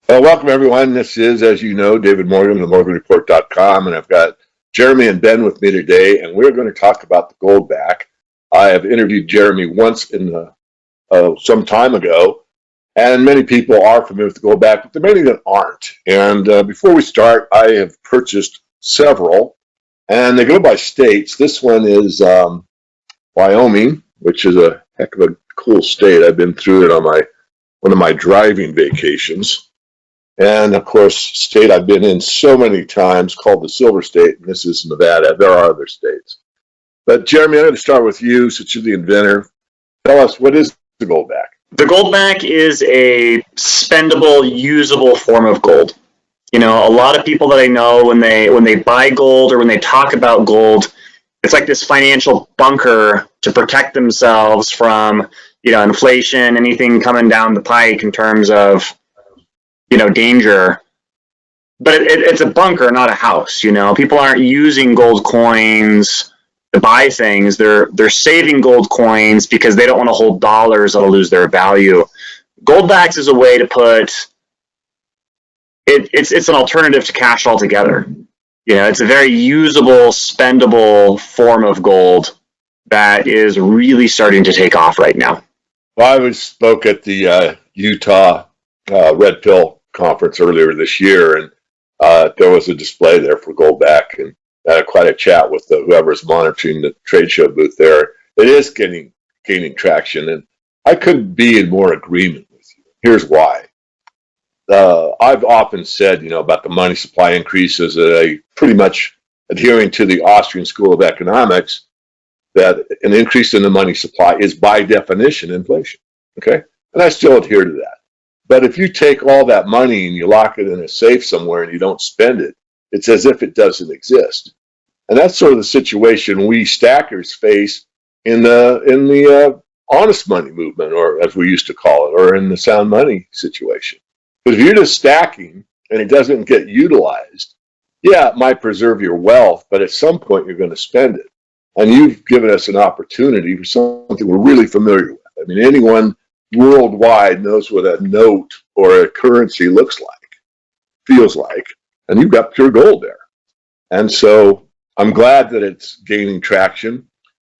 Well, welcome everyone. This is, as you know, David Morgan of MorganReport.com, and I've got Jeremy and Ben with me today, and we're going to talk about the Goldback. I have interviewed Jeremy once some time ago, and many people are familiar with the Goldback, but there are many that aren't. And before we start, I have purchased several, and they go by states. This one is Wyoming, which is a heck of a cool state. I've been through it on one of my driving vacations. And of course, state I've been in so many times called the Silver State, and this is Nevada. There are other states. But Jeremy, I'm going to start with you since you're the inventor. Tell us, what is the Goldback? The Goldback is a spendable, usable form of gold. You know, a lot of people that I know when they buy gold or when they talk about gold, it's like this financial bunker to protect themselves from, inflation, anything coming down the pike in terms of, danger. But it's a bunker, not a house. People aren't using gold coins to buy things. They're saving gold coins because they don't want to hold dollars that'll lose their value. Goldbacks is a way to put it's an alternative to cash altogether. It's a very usable, spendable form of gold that is really starting to take off right now. Well, I spoke at the Utah Red Pill conference earlier this year, and there was a display there for Goldback, and I had quite a chat with whoever's monitoring the trade show booth there. It is gaining traction, and I couldn't be in more agreement with you. Here's why. I've often said, about the money supply increases that I pretty much adhering to the Austrian School of Economics, that an increase in the money supply is by definition inflation. Okay? And I still adhere to that. But if you take all that money and you lock it in a safe somewhere and you don't spend it, it's as if it doesn't exist. And that's sort of the situation we stackers face in the honest money movement, or as we used to call it, or in the sound money situation. Because if you're just stacking and it doesn't get utilized, yeah, it might preserve your wealth, but at some point you're going to spend it. And you've given us an opportunity for something we're really familiar with. I mean, anyone worldwide knows what a note or a currency looks like, feels like, and you've got pure gold there. And so I'm glad that it's gaining traction.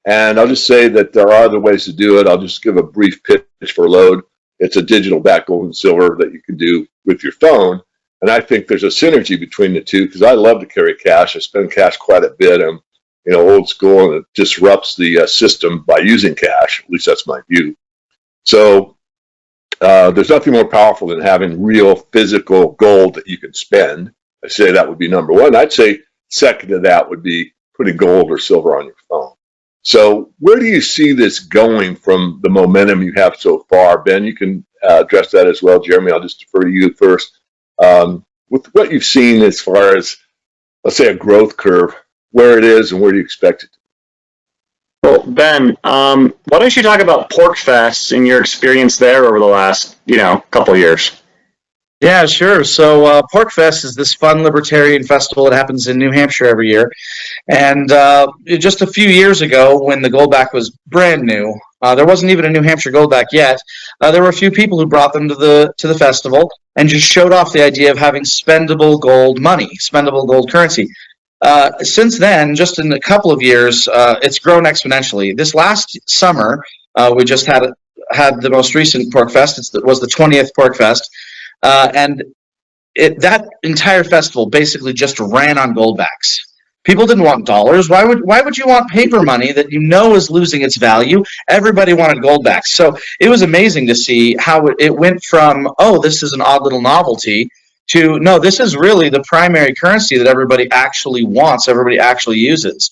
And I'll just say that there are other ways to do it. I'll just give a brief pitch for Load. It's a digital back gold and silver that you can do with your phone. And I think there's a synergy between the two because I love to carry cash. I spend cash quite a bit. I'm old school, and it disrupts the system by using cash. At least that's my view. So there's nothing more powerful than having real physical gold that you can spend. I say that would be number one. I'd say second to that would be putting gold or silver on your phone. So where do you see this going from the momentum you have so far? Ben, you can address that as well. Jeremy, I'll just defer to you first. With what you've seen as far as, let's say, a growth curve, where it is and where do you expect it to be? Well, Ben, why don't you talk about Pork Fest and your experience there over the last, couple of years? Yeah, sure. So Pork Fest is this fun libertarian festival that happens in New Hampshire every year. And just a few years ago, when the Goldback was brand new, there wasn't even a New Hampshire Goldback yet. There were a few people who brought them to the festival and just showed off the idea of having spendable gold money, spendable gold currency. Since then, just in a couple of years, it's grown exponentially. This last summer, we just had the most recent Pork Fest. It was the 20th Pork Fest. And that entire festival basically just ran on Goldbacks. People didn't want dollars. Why would you want paper money that is losing its value? Everybody wanted Goldbacks. So it was amazing to see how it went from, oh, this is an odd little novelty, to, no, this is really the primary currency that everybody actually wants, everybody actually uses.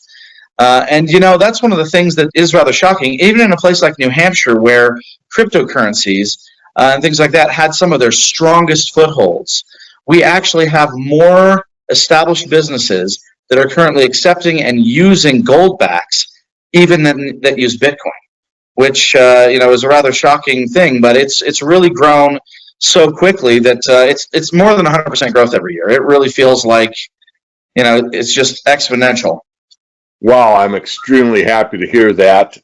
And that's one of the things that is rather shocking, even in a place like New Hampshire where cryptocurrencies and things like that had some of their strongest footholds. We actually have more established businesses that are currently accepting and using Goldbacks even that use Bitcoin, which is a rather shocking thing, but it's really grown so quickly that it's more than 100% growth every year. It really feels like it's just exponential. Wow, I'm extremely happy to hear that.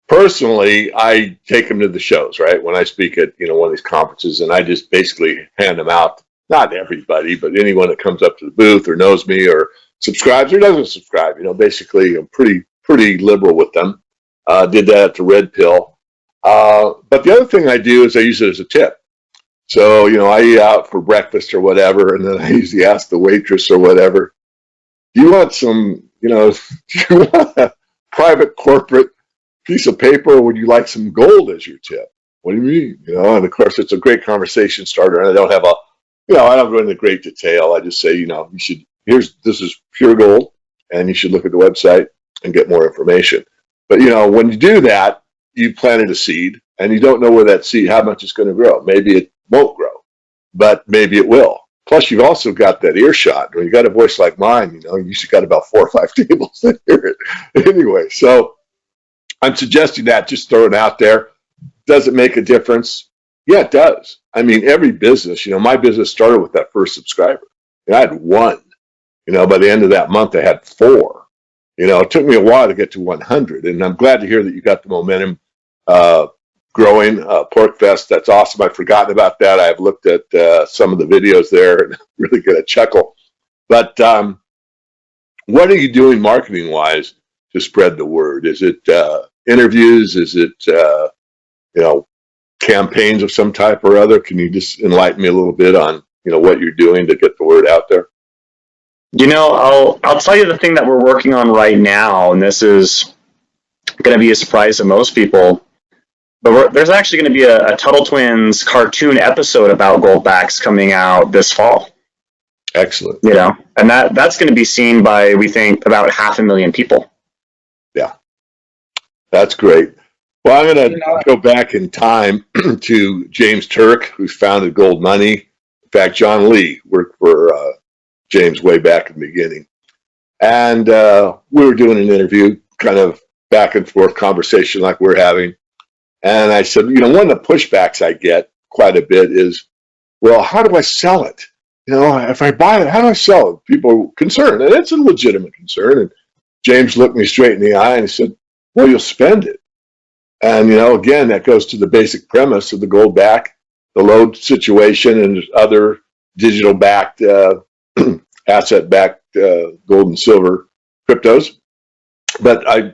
personally, I take them to the shows, right? When I speak at, one of these conferences, and I just basically hand them out. Not everybody, but anyone that comes up to the booth or knows me or subscribes or doesn't subscribe. Basically, I'm pretty liberal with them. Did that at the Red Pill. But the other thing I do is I use it as a tip. So, I eat out for breakfast or whatever, and then I usually ask the waitress or whatever, do you want some, do you want a private corporate piece of paper, or would you like some gold as your tip? What do you mean? And of course, it's a great conversation starter, and I don't have I don't go into great detail. I just say, this is pure gold, and you should look at the website and get more information. But, when you do that, you planted a seed, and you don't know where that seed, how much it's going to grow. Maybe it won't grow, but maybe it will. Plus, you've also got that earshot. When you got a voice like mine, you should got about 4 or 5 tables to hear it. Anyway, so I'm suggesting that, just throw it out there. Does it make a difference? Yeah, it does. I mean, every business, my business started with that first subscriber. I had 1. By the end of that month, I had 4. It took me a while to get to 100, and I'm glad to hear that you got the momentum growing. PorkFest, that's awesome. I've forgotten about that. I've looked at some of the videos there and really get a chuckle. But what are you doing marketing-wise to spread the word? Is it interviews? Is it, campaigns of some type or other? Can you just enlighten me a little bit on, what you're doing to get the word out there? I'll tell you the thing that we're working on right now, and this is going to be a surprise to most people. But there's actually going to be a Tuttle Twins cartoon episode about Goldbacks coming out this fall. Excellent. And that's going to be seen by, we think, about 500,000 people. Yeah, that's great. Well, I'm going to go back in time to James Turk, who founded Gold Money. In fact, John Lee worked for James way back in the beginning. And we were doing an interview, kind of back and forth conversation like we're having. And I said, one of the pushbacks I get quite a bit is, well, how do I sell it? If I buy it, how do I sell it? People are concerned, and it's a legitimate concern. And James looked me straight in the eye and he said, well, you'll spend it. And, again, that goes to the basic premise of the gold back, the load situation, and other digital backed, asset backed gold and silver cryptos. But I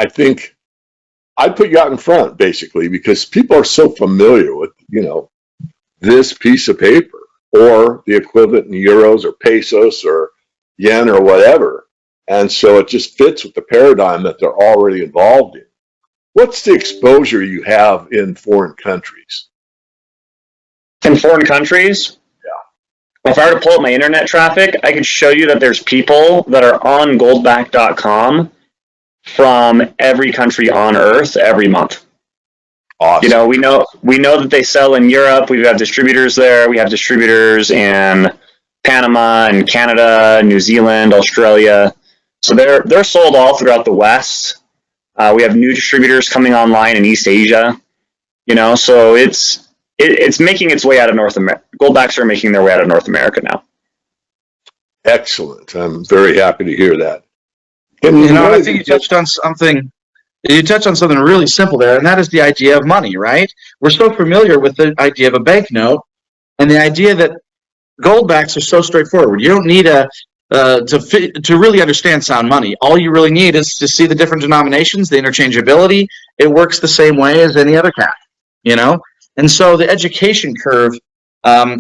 think I'd put you out in front, basically, because people are so familiar with, this piece of paper or the equivalent in euros or pesos or yen or whatever. And so it just fits with the paradigm that they're already involved in. What's the exposure you have in foreign countries? In foreign countries? Yeah. If I were to pull up my internet traffic, I could show you that there's people that are on goldback.com from every country on earth every month. Awesome. We know that they sell in Europe. We have distributors there. We have distributors in Panama and Canada, New Zealand, Australia. So they're sold all throughout the West. We have new distributors coming online in East Asia. So it's making its way out of North America. Goldbacks are making their way out of North America now. Excellent. I'm very happy to hear that. I think you touched on something. You touched on something really simple there, and that is the idea of money, right? We're so familiar with the idea of a banknote and the idea that goldbacks are so straightforward. You don't need to really understand sound money. All you really need is to see the different denominations, the interchangeability. It works the same way as any other cash, And so the education curve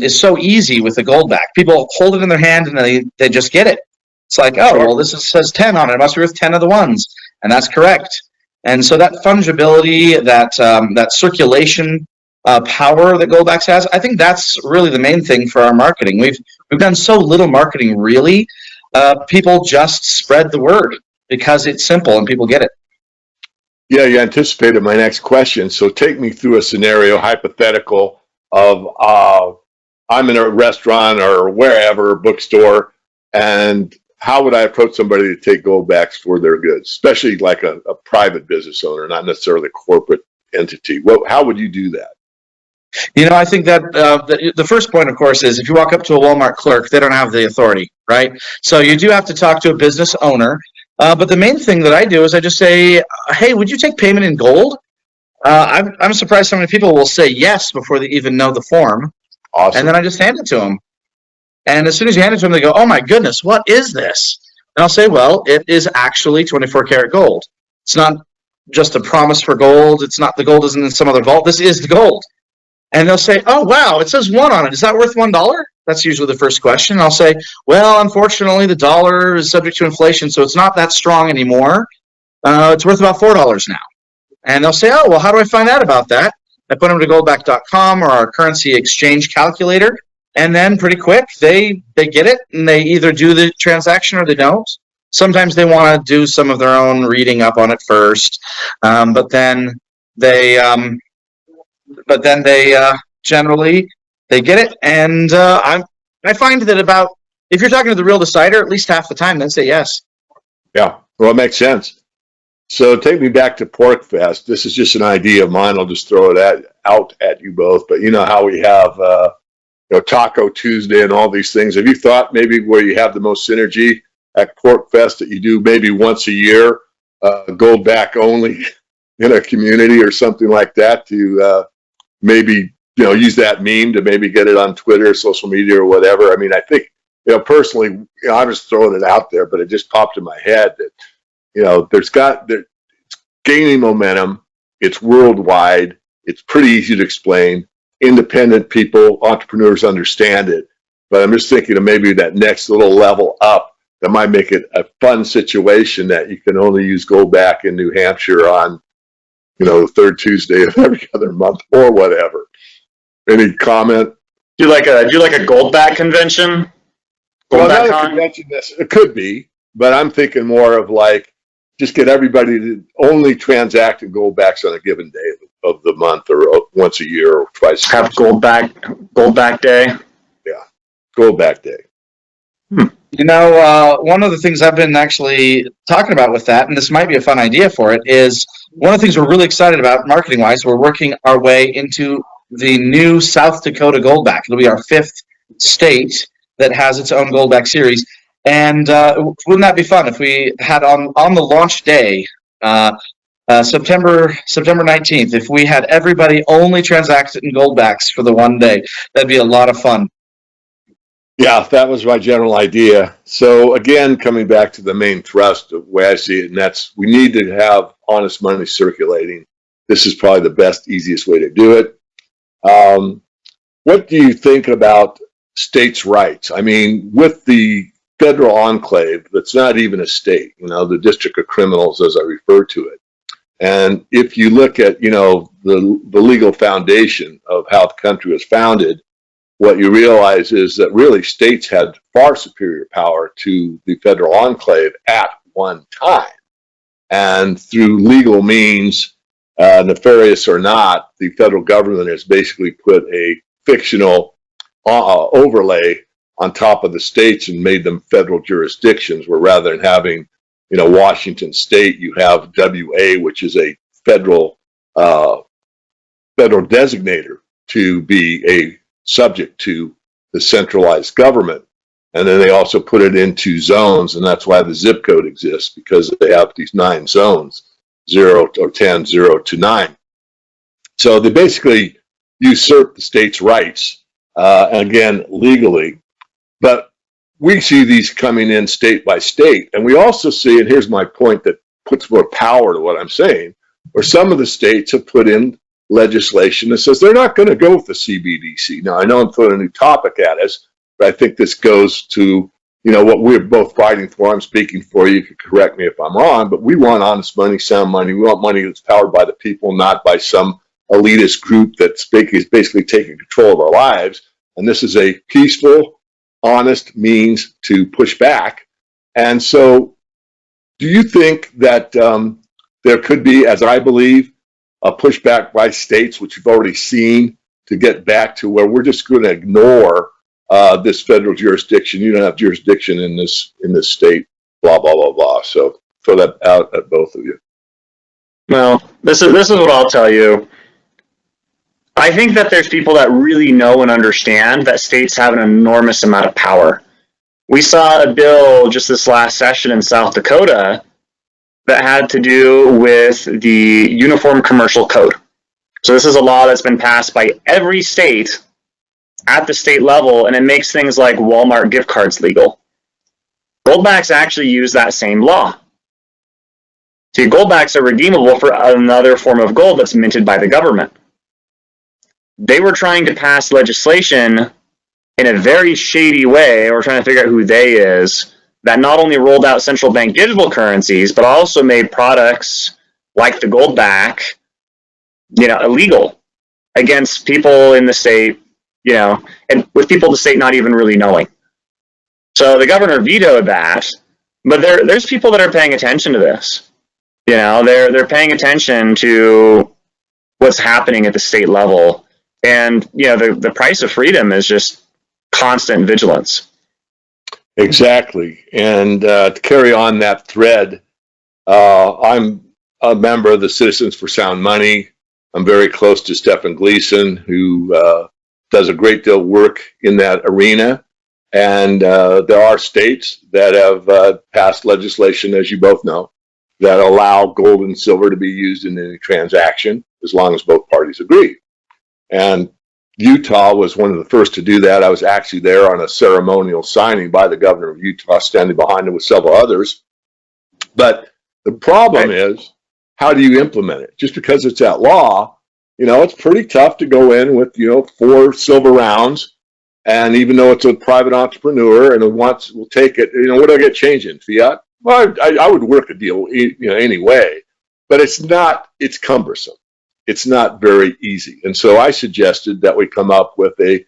is so easy with the goldback. People hold it in their hand and they just get it. It's like, oh, well, this says 10 on it. It must be worth 10 of the ones. And that's correct. And so that fungibility, that circulation power that Goldbacks has, I think that's really the main thing for our marketing. We've done so little marketing, really. People just spread the word because it's simple and people get it. Yeah, you anticipated my next question. So take me through a scenario, hypothetical, of I'm in a restaurant or wherever, bookstore, and how would I approach somebody to take goldbacks for their goods, especially like a private business owner, not necessarily a corporate entity? How would you do that? I think that the first point, of course, is if you walk up to a Walmart clerk, they don't have the authority, right? So you do have to talk to a business owner But the main thing that I do is I just say, hey, would you take payment in gold? I'm surprised how many people will say yes before they even know the form. Awesome. And then I just hand it to them. And as soon as you hand it to them, they go, oh my goodness, what is this? And I'll say, well, it is actually 24 karat gold. It's not just a promise for gold. It's not, the gold isn't in some other vault. This is the gold. And they'll say, oh, wow, it says 1 on it. Is that worth $1? That's usually the first question. I'll say, well, unfortunately, the dollar is subject to inflation, so it's not that strong anymore. It's worth about $4 now. And they'll say, oh, well, how do I find out about that? I put them to goldback.com or our currency exchange calculator, and then pretty quick, they get it, and they either do the transaction or they don't. Sometimes they want to do some of their own reading up on it first, but then they generally they get it, and I find that about, if you're talking to the real decider, at least half the time, they say yes. Yeah, well, it makes sense. So take me back to Pork Fest. This is just an idea of mine. I'll just throw it out at you both. But you know how we have Taco Tuesday and all these things. Have you thought maybe where you have the most synergy at Pork Fest that you do maybe once a year, Goldback only in a community or something like that to maybe use that meme to maybe get it on Twitter, social media, or whatever? I mean, I think personally, I'm just throwing it out there, but it just popped in my head that it's gaining momentum. It's worldwide. It's pretty easy to explain. Independent people, entrepreneurs understand it. But I'm just thinking of maybe that next little level up that might make it a fun situation that you can only use Goldback in New Hampshire on, the third Tuesday of every other month or whatever. Any comment? Do like a Goldback convention? Well, not a convention. It could be, but I'm thinking more of like, just get everybody to only transact in Goldbacks on a given day of the month, or once a year, or twice. Have Goldback Day. Yeah, Goldback Day. One of the things I've been actually talking about with that, and this might be a fun idea for it, is one of the things we're really excited about marketing-wise. We're working our way into the new South Dakota Goldback. It'll be our 5th state that has its own Goldback series. And wouldn't that be fun if we had on the launch day, September 19th, if we had everybody only transact in Goldbacks for the one day? That'd be a lot of fun. Yeah, that was my general idea. So again, coming back to the main thrust of the way I see it, and that's, we need to have honest money circulating. This is probably the best, easiest way to do it. What do you think about states' rights? I mean, with the federal enclave that's not even a state, the District of Criminals, as I refer to it. And if you look at, the legal foundation of how the country was founded, what you realize is that really states had far superior power to the federal enclave at one time. And through legal means, nefarious or not, the federal government has basically put a fictional overlay on top of the states and made them federal jurisdictions, where rather than having, Washington State, you have WA, which is a federal designator to be a subject to the centralized government. And then they also put it into zones, and that's why the zip code exists, because they have these 9 zones, 0 or 10, 0 to 9. So they basically usurp the states' rights, again, legally. But we see these coming in state by state. And we also see, and here's my point that puts more power to what I'm saying, where some of the states have put in legislation that says they're not going to go with the CBDC. Now, I know I'm throwing a new topic at us, but I think this goes to, what we're both fighting for. I'm speaking for you. You can correct me if I'm wrong, but we want honest money, sound money. We want money that's powered by the people, not by some elitist group that's basically taking control of our lives. And this is a peaceful, honest means to push back. And so do you think that there could be, as I believe, a pushback by states, which you've already seen, to get back to where we're just going to ignore this federal jurisdiction? You don't have jurisdiction in this state, blah, blah, blah, blah. So throw that out at both of you. Well, this is what I'll tell you. I think that there's people that really know and understand that states have an enormous amount of power. We saw a bill just this last session in South Dakota that had to do with the Uniform Commercial Code. So this is a law that's been passed by every state at the state level, and it makes things like Walmart gift cards legal. Goldbacks actually use that same law. See, goldbacks are redeemable for another form of gold that's minted by the government. They were trying to pass legislation in a very shady way, or trying to figure out who they is, that not only rolled out central bank digital currencies, but also made products like the goldback, illegal against people in the state, and with people in the state not even really knowing. So the governor vetoed that, but there's people that are paying attention to this. They're paying attention to what's happening at the state level, and the price of freedom is just constant vigilance. Exactly. And to carry on that thread, I'm a member of the Citizens for Sound Money. I'm very close to Stephen Gleason, who does a great deal of work in that arena. And there are states that have passed legislation, as you both know, that allow gold and silver to be used in any transaction as long as both parties agree. And Utah was one of the first to do that. I was actually there on a ceremonial signing by the governor of Utah, standing behind him with several others. But the problem is, how do you implement it? Just because it's at law, it's pretty tough to go in with, 4 silver rounds. And even though it's a private entrepreneur and will take it, what do I get changed in? Fiat? Well, I would work a deal, anyway. But it's cumbersome. It's not very easy. And so I suggested that we come up with a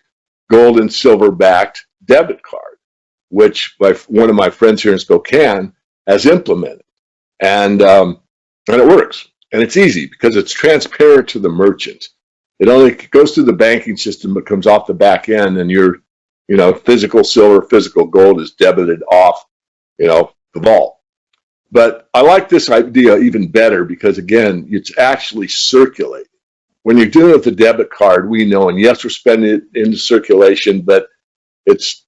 gold and silver backed debit card, which one of my friends here in Spokane has implemented. And it works. And it's easy because it's transparent to the merchant. It only goes through the banking system, but comes off the back end, and your, physical silver, physical gold is debited off, the vault. But I like this idea even better because, again, it's actually circulating. When you're doing it with a debit card, we know, and yes, we're spending it into circulation, but it's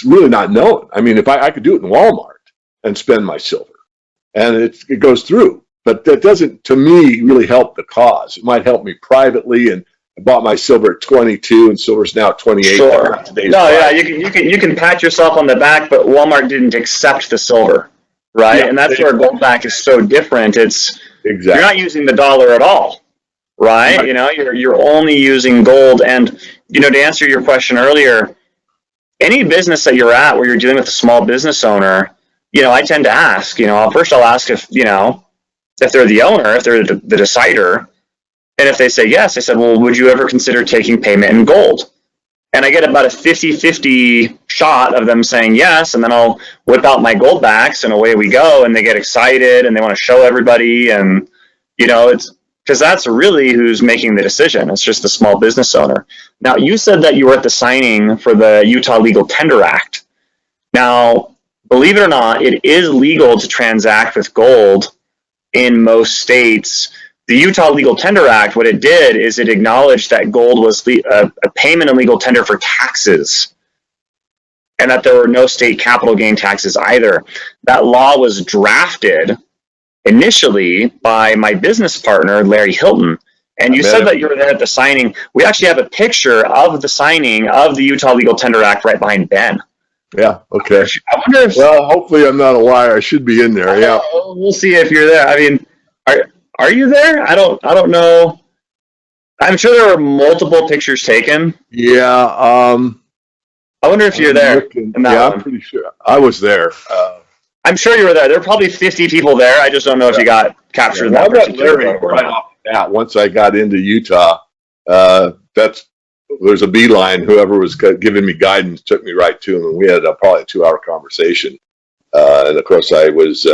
really not known. I mean, if I could do it in Walmart and spend my silver, and it goes through, but that doesn't, to me, really help the cause. It might help me privately, and I bought my silver at 22, and silver's now at 28. Sure. No, yeah, you can pat yourself on the back, but Walmart didn't accept the silver. Right, yeah, and that's where goldback is so different. It's exactly. You're not using the dollar at all, right? You're only using gold. And to answer your question earlier, any business that you're at where you're dealing with a small business owner, I tend to ask. First I'll ask if they're the owner, if they're the decider, and if they say yes, I said, well, would you ever consider taking payment in gold? And I get about a 50-50 shot of them saying yes, and then I'll whip out my goldbacks, and away we go, and they get excited, and they want to show everybody, and, it's because that's really who's making the decision. It's just the small business owner. Now, you said that you were at the signing for the Utah Legal Tender Act. Now, believe it or not, it is legal to transact with gold in most states. The Utah Legal Tender Act, what it did is it acknowledged that gold was a payment in legal tender for taxes, and that there were no state capital gain taxes either. That law was drafted initially by my business partner, Larry Hilton. And you said that you were there at the signing. We actually have a picture of the signing of the Utah Legal Tender Act right behind Ben. Yeah, okay. I wonder if... Well, hopefully I'm not a liar. I should be in there, yeah. We'll see if you're there. I mean... Are you there? I don't know. I'm sure there were multiple pictures taken. Yeah. I wonder if you're there. I'm pretty sure. I was there. I'm sure you were there. There were probably 50 people there. I just don't know if you got captured in that particular right off the bat. Once I got into Utah, there's a beeline. Whoever was giving me guidance took me right to him, and we had probably a 2-hour conversation. And of course, I was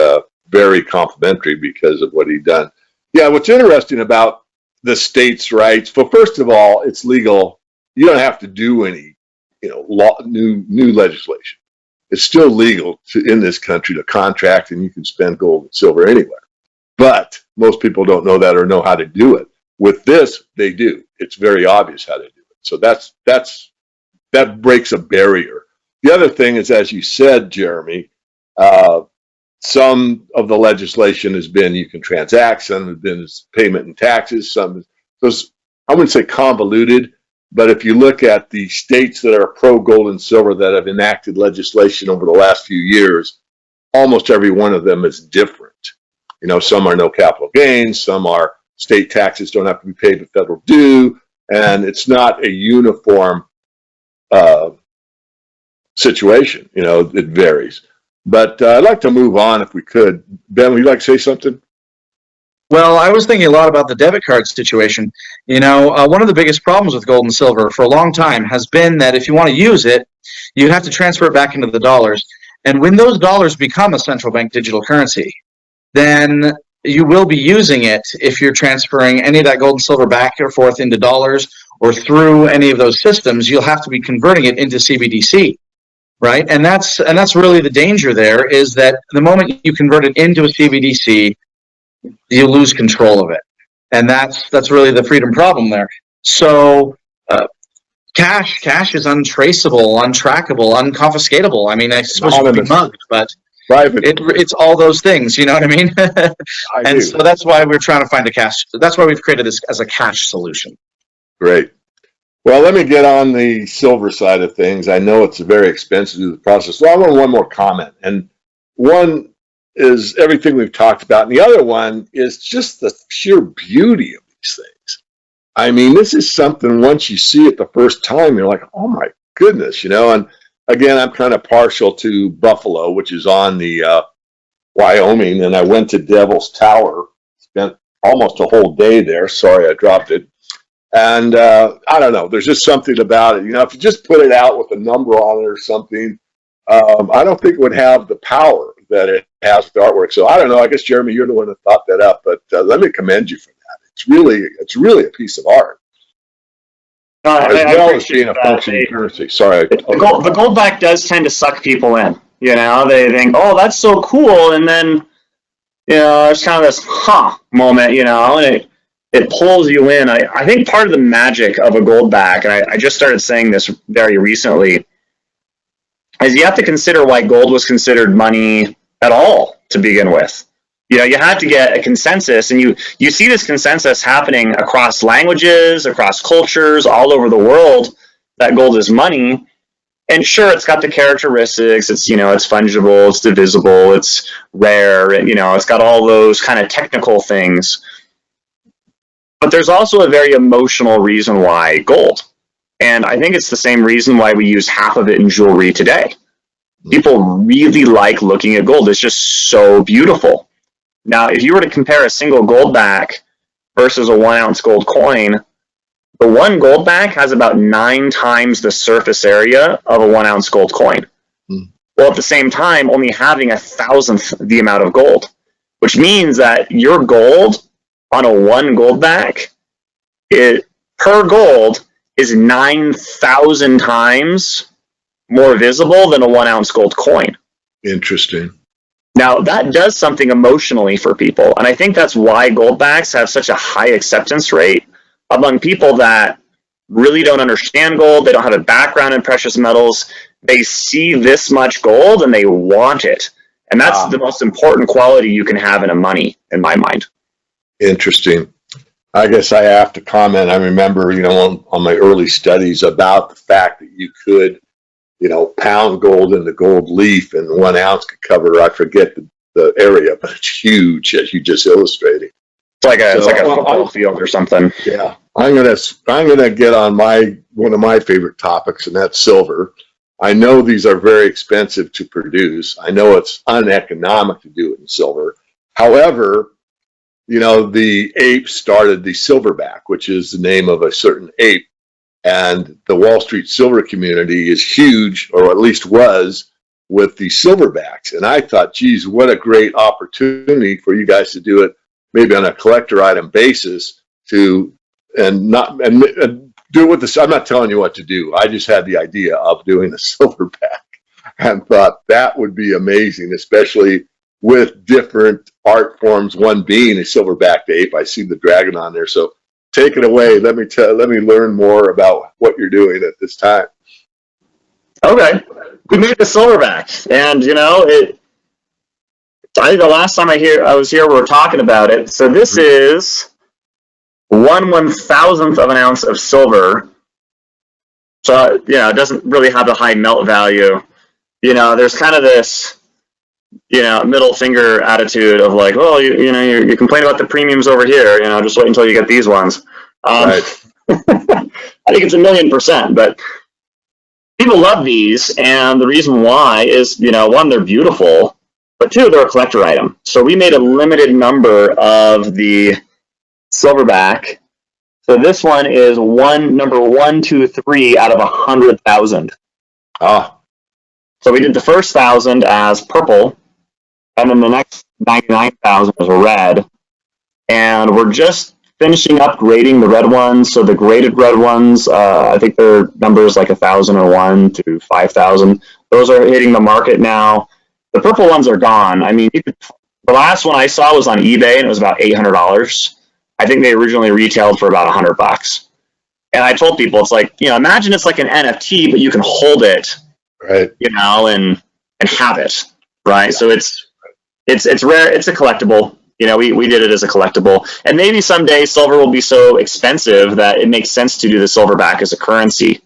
very complimentary because of what he'd done. Yeah, what's interesting about the states' rights, well, first of all, it's legal. You don't have to do any, new legislation. It's still legal in this country to contract, and you can spend gold and silver anywhere. But most people don't know that or know how to do it. With this, they do. It's very obvious how to do it. So that breaks a barrier. The other thing is, as you said, Jeremy, some of the legislation has been you can transact, some has been payment and taxes, some is, I wouldn't say convoluted, but if you look at the states that are pro gold and silver that have enacted legislation over the last few years, almost every one of them is different. You know, some are no capital gains, some are state taxes don't have to be paid but federal due, and it's not a uniform situation. You know, it varies. But I'd like to move on if we could. Ben, would you like to say something? Well, I was thinking a lot about the debit card situation. You know, one of the biggest problems with gold and silver for a long time has been that if you want to use it, you have to transfer it back into the dollars. And when those dollars become a central bank digital currency, then you will be using it if you're transferring any of that gold and silver back or forth into dollars or through any of those systems. You'll have to be converting it into CBDC, right? And that's really the danger there, is that the moment you convert it into a CBDC, you lose control of it, and that's really the freedom problem there. So cash is untraceable, untrackable, unconfiscatable. I mean, I suppose you could be mugged, but it's all those things. You know what I mean? And so that's why we're trying to find a cash. That's why we've created this as a cash solution. Great. Well, let me get on the silver side of things. I know it's very expensive to do the process. So I want one more comment, and one is everything we've talked about, and the other one is just the sheer beauty of these things. I mean, this is something, once you see it the first time, you're like, oh my goodness, you know. And again, I'm kind of partial to Buffalo, which is on the Wyoming, and I went to Devil's Tower, spent almost a whole day there. Sorry, I dropped it. And I don't know, there's just something about it. You know, if you just put it out with a number on it or something, I don't think it would have the power that it has with the artwork. So I don't know. I guess, Jeremy, you're the one that thought that up, but let me commend you for that. It's really a piece of art. As well as being a functioning currency. Sorry. The Goldback does tend to suck people in. You know, they think, oh, that's so cool. And then, you know, there's kind of this moment, you know, and it pulls you in. I think part of the magic of a Goldback, and I just started saying this very recently, is you have to consider why gold was considered money at all to begin with. You know, you had to get a consensus, and you see this consensus happening across languages, across cultures, all over the world, that gold is money. And sure, it's got the characteristics. It's, you know, it's fungible, it's divisible, it's rare, and, you know, it's got all those kind of technical things. But there's also a very emotional reason why gold. And I think it's the same reason why we use half of it in jewelry today. People really like looking at gold. It's just so beautiful. Now, if you were to compare a single Goldback versus a 1 ounce gold coin, the one Goldback has about 9 times the surface area of a 1 ounce gold coin. Well, at the same time, only having 1,000th the amount of gold, which means that your gold on a 1 Goldback, per gold, is 9,000 times more visible than a 1 ounce gold coin. Interesting. Now, that does something emotionally for people, and I think that's why Goldbacks have such a high acceptance rate among people that really don't understand gold. They don't have a background in precious metals. They see this much gold and they want it. And that's the most important quality you can have in a money, in my mind. Interesting. I guess I have to comment. I remember, you know, on my early studies about the fact that you could, you know, pound gold into gold leaf, and 1 ounce could cover, I forget the area, but it's huge, as you just illustrated. It's like a football field or something. Yeah. I'm gonna get on one of my favorite topics, and that's silver. I know these are very expensive to produce. I know it's uneconomic to do it in silver. However, you know, the ape started the Silverback, which is the name of a certain ape. And the Wall Street silver community is huge, or at least was, with the Silverbacks. And I thought, geez, what a great opportunity for you guys to do it, maybe on a collector item basis, and do it with this. I'm not telling you what to do. I just had the idea of doing a Silverback and thought that would be amazing, especially with different art forms, one being a silverback ape. I see the dragon on there. So take it away. Let me learn more about what you're doing at this time. Okay. We made the Silverback, and, you know, it's I think the last time I was here, we were talking about it. So this is 1/1000th of an ounce of silver. So, it doesn't really have a high melt value. There's kind of this, middle finger attitude of like, well, you complain about the premiums over here, just wait until you get these ones. Right. I think it's 1,000,000%, but people love these, and the reason why is, one, they're beautiful, but two, they're a collector item. So we made a limited number of the Silverback. So this one is number 123 out of 100,000. Ah. So we did the first 1,000 as purple, and then the next 99,000 was red. And we're just finishing up grading the red ones. So the graded red ones, I think their numbers like 1,001 to 5,000. Those are hitting the market now. The purple ones are gone. I mean, the last one I saw was on eBay, and it was about $800. I think they originally retailed for about $100. And I told people, it's like, imagine it's like an NFT, but you can hold it, right? And have it, right? So it's rare. It's a collectible. We did it as a collectible, and maybe someday silver will be so expensive that it makes sense to do the Silverback as a currency,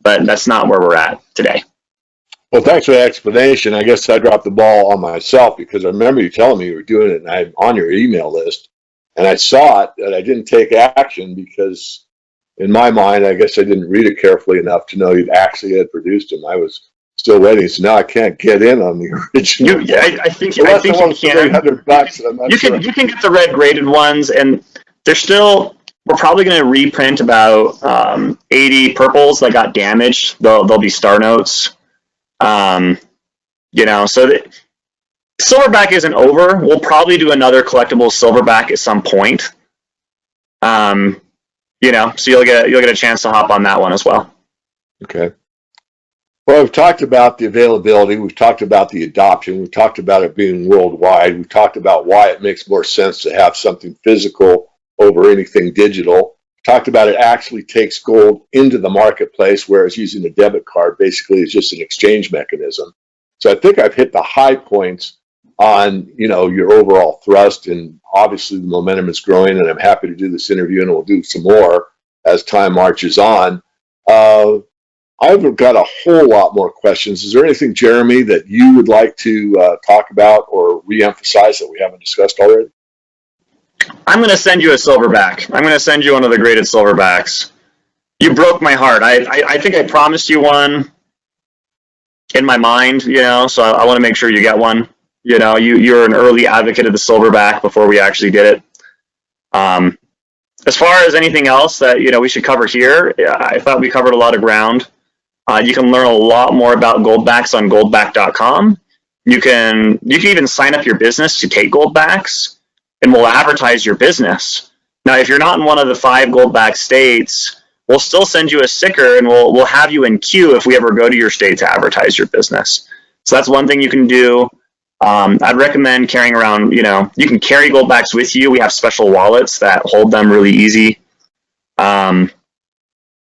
but that's not where we're at today. Well, thanks for the explanation. I guess I dropped the ball on myself because I remember you telling me you were doing it, and I'm on your email list, and I saw it, and I didn't take action because, in my mind, I guess I didn't read it carefully enough to know you actually had produced them. I was still waiting, so now I can't get in on the original. I think you can. You can get the red graded ones, and they're still. We're probably going to reprint about 80 purples that got damaged. They'll be star notes. So Silverback isn't over. We'll probably do another collectible Silverback at some point. So you'll get a chance to hop on that one as well. Okay. Well, we've talked about the availability. We've talked about the adoption. We've talked about it being worldwide. We've talked about why it makes more sense to have something physical over anything digital. Talked about it actually takes gold into the marketplace, whereas using a debit card basically is just an exchange mechanism. So I think I've hit the high points on, your overall thrust, and obviously the momentum is growing, and I'm happy to do this interview, and we'll do some more as time marches on. I've got a whole lot more questions. Is there anything, Jeremy, that you would like to talk about or re-emphasize that we haven't discussed already? I'm going to send you a Silverback. I'm going to send you one of the graded Silverbacks. You broke my heart. I think I promised you one in my mind, so I want to make sure you get one. You're an early advocate of the Silverback before we actually did it. As far as anything else that, we should cover here, I thought we covered a lot of ground. You can learn a lot more about Goldbacks on goldback.com. You can even sign up your business to take Goldbacks, and we'll advertise your business. Now, if you're not in one of the 5 Goldback states, we'll still send you a sticker, and we'll have you in queue if we ever go to your state to advertise your business. So that's one thing you can do. I'd recommend carrying around, you can carry Goldbacks with you. We have special wallets that hold them really easy. Let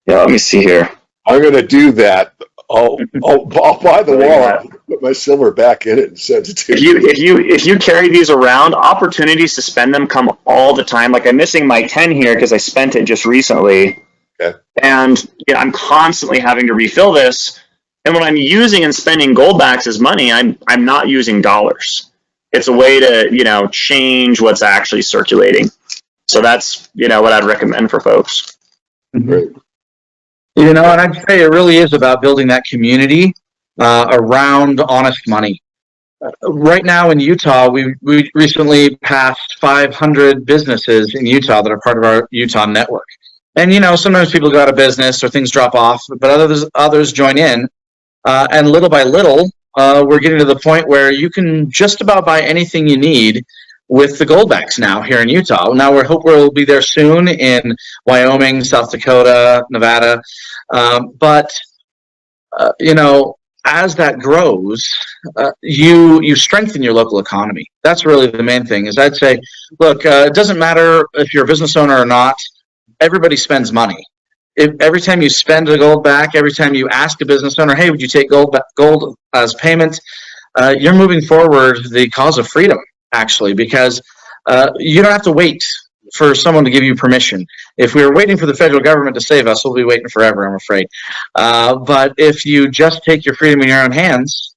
me see here. I'm going to do that. I'll buy the wallet, put my Silverback in it, and send it to you. If you carry these around, opportunities to spend them come all the time. Like I'm missing my 10 here because I spent it just recently. Okay. And I'm constantly having to refill this. And when I'm using and spending Goldbacks as money, I'm not using dollars. It's a way to, change what's actually circulating. So that's, what I'd recommend for folks. Great. And I'd say it really is about building that community around honest money. Right now in Utah, we recently passed 500 businesses in Utah that are part of our Utah network. And, sometimes people go out of business or things drop off, but others join in. And little by little, we're getting to the point where you can just about buy anything you need with the Goldbacks now here in Utah. Now we hope we'll be there soon in Wyoming, South Dakota, Nevada. But as that grows, you strengthen your local economy. That's really the main thing. Is I'd say, look, it doesn't matter if you're a business owner or not. Everybody spends money. Every time you spend a Goldback, every time you ask a business owner, hey, would you take gold as payment? you're moving forward the cause of freedom, actually, because you don't have to wait for someone to give you permission. If we were waiting for the federal government to save us, we'll be waiting forever, I'm afraid. But if you just take your freedom in your own hands,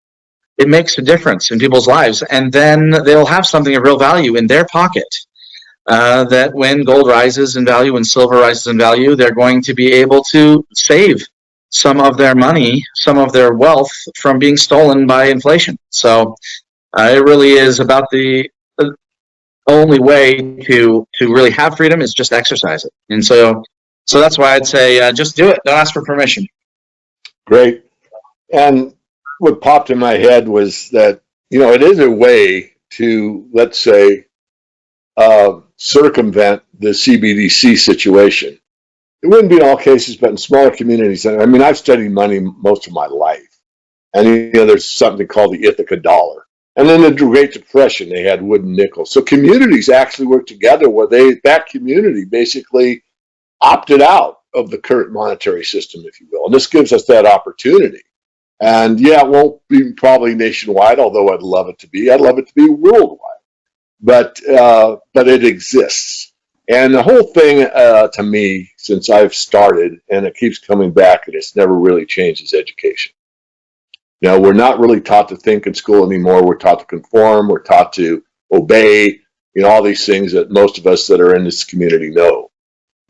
it makes a difference in people's lives, and then they'll have something of real value in their pocket. That when gold rises in value, when silver rises in value, they're going to be able to save some of their money, some of their wealth from being stolen by inflation. So it really is about the only way to really have freedom is just exercise it. And so that's why I'd say just do it. Don't ask for permission. Great. And what popped in my head was that, it is a way to, let's say, circumvent the CBDC situation. It wouldn't be in all cases, but in smaller communities. I mean, I've studied money most of my life. And, there's something called the Ithaca dollar. And then the Great Depression, they had wooden nickels. So communities actually worked together where that community basically opted out of the current monetary system, if you will. And this gives us that opportunity. And yeah, it won't be probably nationwide, although I'd love it to be. I'd love it to be worldwide. But it exists. And the whole thing to me, since I've started, and it keeps coming back, and it's never really changed, is education. We're not really taught to think in school anymore. We're taught to conform. We're taught to obey, all these things that most of us that are in this community know.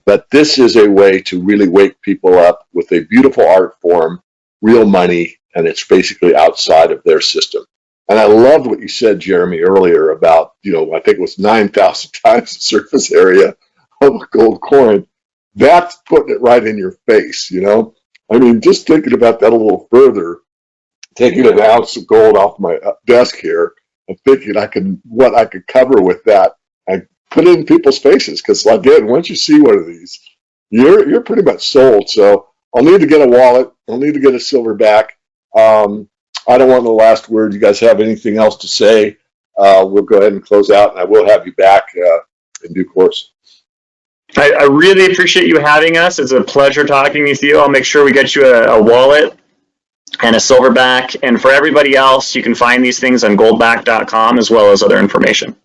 But this is a way to really wake people up with a beautiful art form, real money, and it's basically outside of their system. And I loved what you said, Jeremy, earlier about, I think it was 9,000 times the surface area of a gold coin. That's putting it right in your face, I mean, just thinking about that a little further, taking an ounce of gold off my desk here and thinking what I could cover with that, I put it in people's faces. Because again, once you see one of these, you're pretty much sold. So I'll need to get a wallet. I'll need to get a Silverback. I don't want the last word. You guys have anything else to say? We'll go ahead and close out, and I will have you back in due course. I really appreciate you having us. It's a pleasure talking with you. I'll make sure we get you a wallet and a Silverback. And for everybody else, you can find these things on goldback.com as well as other information.